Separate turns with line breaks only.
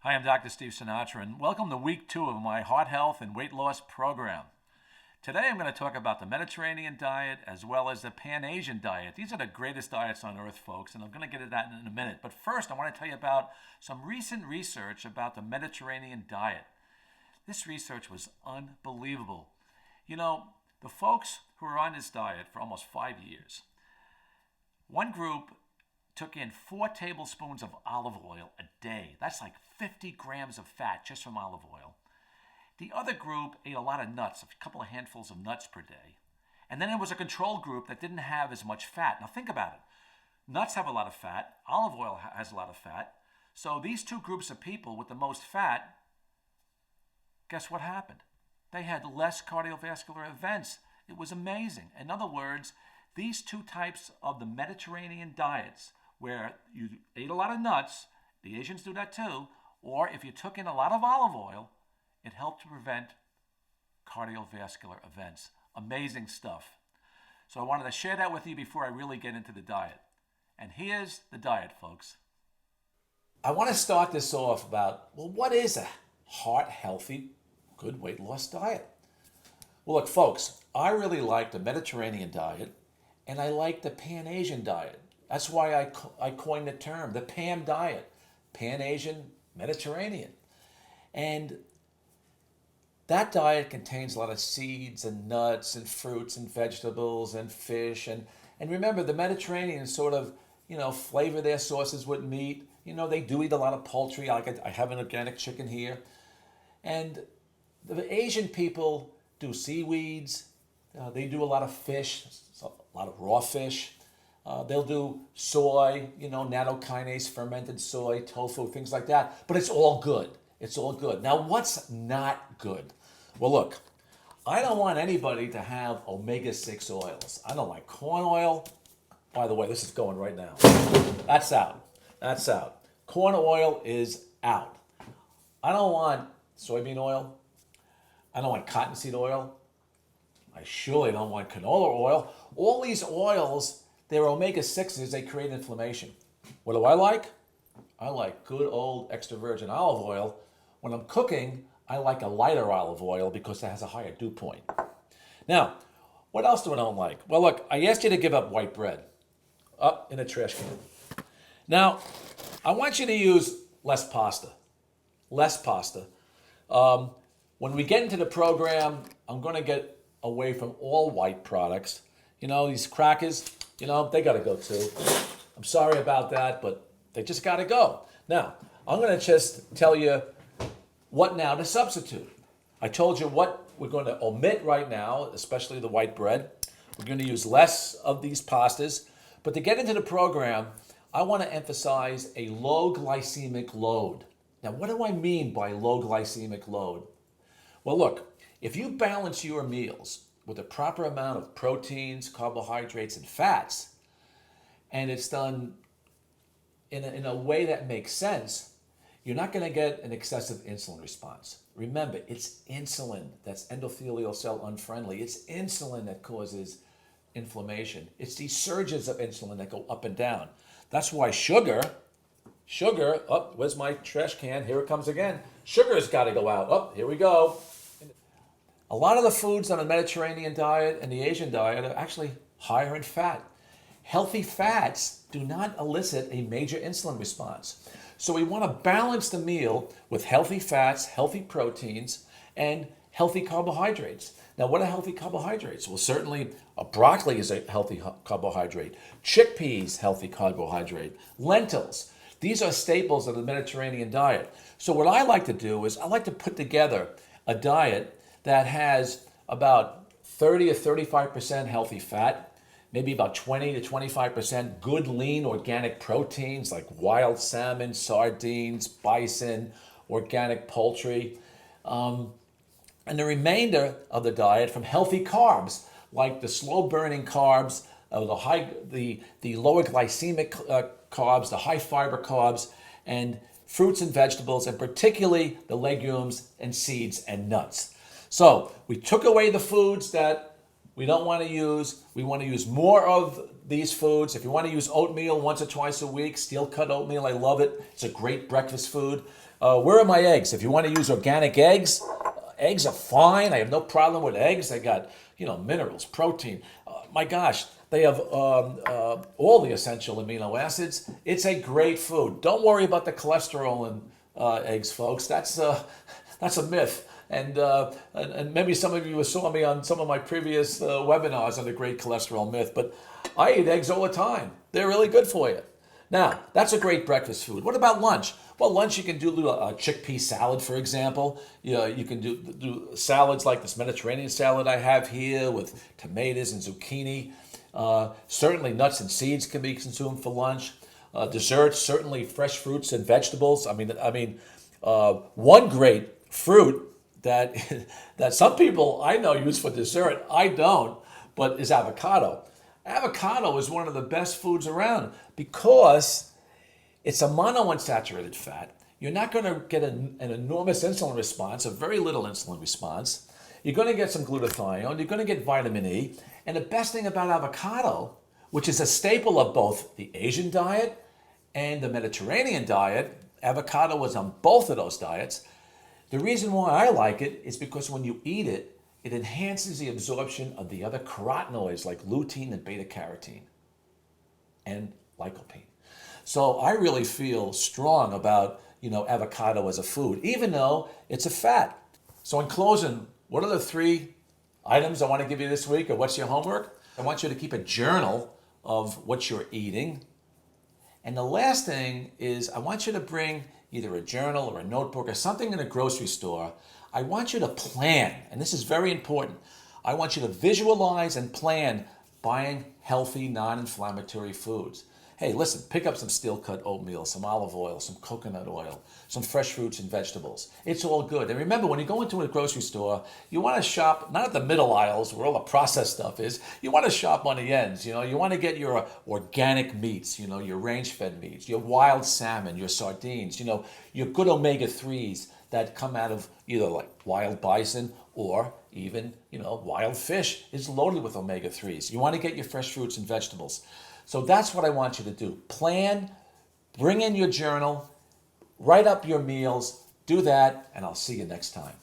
Hi, I'm Dr. Steve Sinatra, and welcome to week 2 of my heart health and weight loss program. Today I'm going to talk about the Mediterranean diet as well as the Pan-Asian diet. These are the greatest diets on earth, folks, and I'm going to get to that in a minute. But first, I want to tell you about some recent research about the Mediterranean diet. This research was unbelievable. You know, the folks who are on this diet for almost 5 years, one group took in 4 tablespoons of olive oil a day. That's like 50 grams of fat just from olive oil. The other group ate a lot of nuts, a couple of handfuls of nuts per day. And then there was a control group that didn't have as much fat. Now think about it. Nuts have a lot of fat. Olive oil has a lot of fat. So these two groups of people with the most fat, guess what happened? They had less cardiovascular events. It was amazing. In other words, these two types of the Mediterranean diets, where you ate a lot of nuts, the Asians do that too, or if you took in a lot of olive oil, it helped to prevent cardiovascular events. Amazing stuff. So I wanted to share that with you before I really get into the diet. And here's the diet, folks. I want to start this off about, what is a heart-healthy, good weight loss diet? Well, look, folks, I really like the Mediterranean diet, and I like the Pan-Asian diet. That's why I coined the term, the PAM diet, Pan-Asian Mediterranean. And that diet contains a lot of seeds and nuts and fruits and vegetables and fish. And remember, the Mediterraneans sort of, flavor their sauces with meat. They do eat a lot of poultry. I have an organic chicken here. And the Asian people do seaweeds. They do a lot of fish, a lot of raw fish. They'll do soy, nattokinase, fermented soy, tofu, things like that. But it's all good. It's all good. Now, what's not good? Well, look, I don't want anybody to have omega-6 oils. I don't like corn oil. By the way, this is going right now. That's out. That's out. Corn oil is out. I don't want soybean oil. I don't want cottonseed oil. I surely don't want canola oil. All these oils, they're omega-6s, they create inflammation. What do I like? I like good old extra virgin olive oil. When I'm cooking, I like a lighter olive oil because it has a higher dew point. Now, what else do I don't like? Well, look, I asked you to give up white bread. Up in a trash can. Now, I want you to use less pasta. Less pasta. When we get into the program, I'm going to get away from all white products. These crackers, they got to go too. I'm sorry about that, but they just got to go. Now, I'm going to just tell you what now to substitute. I told you what we're going to omit right now, especially the white bread. We're going to use less of these pastas. But to get into the program, I want to emphasize a low glycemic load. Now, what do I mean by low glycemic load? Well, look, if you balance your meals with a proper amount of proteins, carbohydrates, and fats, and it's done in a way that makes sense, you're not going to get an excessive insulin response. Remember, it's insulin that's endothelial cell unfriendly. It's insulin that causes inflammation. It's these surges of insulin that go up and down. That's why sugar, where's my trash can? Here it comes again. Sugar's got to go out. Here we go. A lot of the foods on the Mediterranean diet and the Asian diet are actually higher in fat. Healthy fats do not elicit a major insulin response. So we want to balance the meal with healthy fats, healthy proteins, and healthy carbohydrates. Now, what are healthy carbohydrates? Well, certainly broccoli is a healthy carbohydrate. Chickpeas, healthy carbohydrate. Lentils. These are staples of the Mediterranean diet. So what I like to do is I like to put together a diet that has about 30 or 35% healthy fat, maybe about 20 to 25% good lean organic proteins like wild salmon, sardines, bison, organic poultry, and the remainder of the diet from healthy carbs like the slow burning carbs, the lower glycemic carbs, the high fiber carbs, and fruits and vegetables, and particularly the legumes and seeds and nuts. So we took away the foods that We want to use more of these foods. If you want to use oatmeal once or twice a week, steel cut oatmeal, I love it. It's a great breakfast food. Where are my eggs? If you want to use organic eggs, eggs are fine. I have no problem with eggs. They got, minerals, protein. My gosh, they have all the essential amino acids. It's a great food. Don't worry about the cholesterol in eggs, folks. That's a myth. And maybe some of you saw me on some of my previous webinars on the great cholesterol myth, but I eat eggs all the time. They're really good for you. Now, that's a great breakfast food. What about lunch? Well, lunch you can do a chickpea salad, for example. You can do salads like this Mediterranean salad I have here with tomatoes and zucchini. Certainly nuts and seeds can be consumed for lunch. Desserts, certainly fresh fruits and vegetables. One great fruit that some people I know use for dessert, I don't, but is avocado. Avocado is one of the best foods around because it's a monounsaturated fat. You're not going to get an enormous insulin response, a very little insulin response. You're going to get some glutathione. You're going to get vitamin E. And the best thing about avocado, which is a staple of both the Asian diet and the Mediterranean diet, avocado was on both of those diets. The reason why I like it is because when you eat it, it enhances the absorption of the other carotenoids like lutein and beta-carotene and lycopene. So I really feel strong about, avocado as a food, even though it's a fat. So in closing, what are the 3 items I want to give you this week, or what's your homework? I want you to keep a journal of what you're eating. And the last thing is I want you to bring either a journal or a notebook or something in a grocery store. I want you to plan, and this is very important. I want you to visualize and plan buying healthy, non-inflammatory foods. Hey, listen, pick up some steel-cut oatmeal, some olive oil, some coconut oil, some fresh fruits and vegetables. It's all good. And remember, when you go into a grocery store, you want to shop not at the middle aisles where all the processed stuff is. You want to shop on the ends. You want to get your organic meats, your range-fed meats, your wild salmon, your sardines, your good omega-3s that come out of either like wild bison or even, wild fish is loaded with omega-3s. You want to get your fresh fruits and vegetables. So that's what I want you to do. Plan, bring in your journal, write up your meals, do that, and I'll see you next time.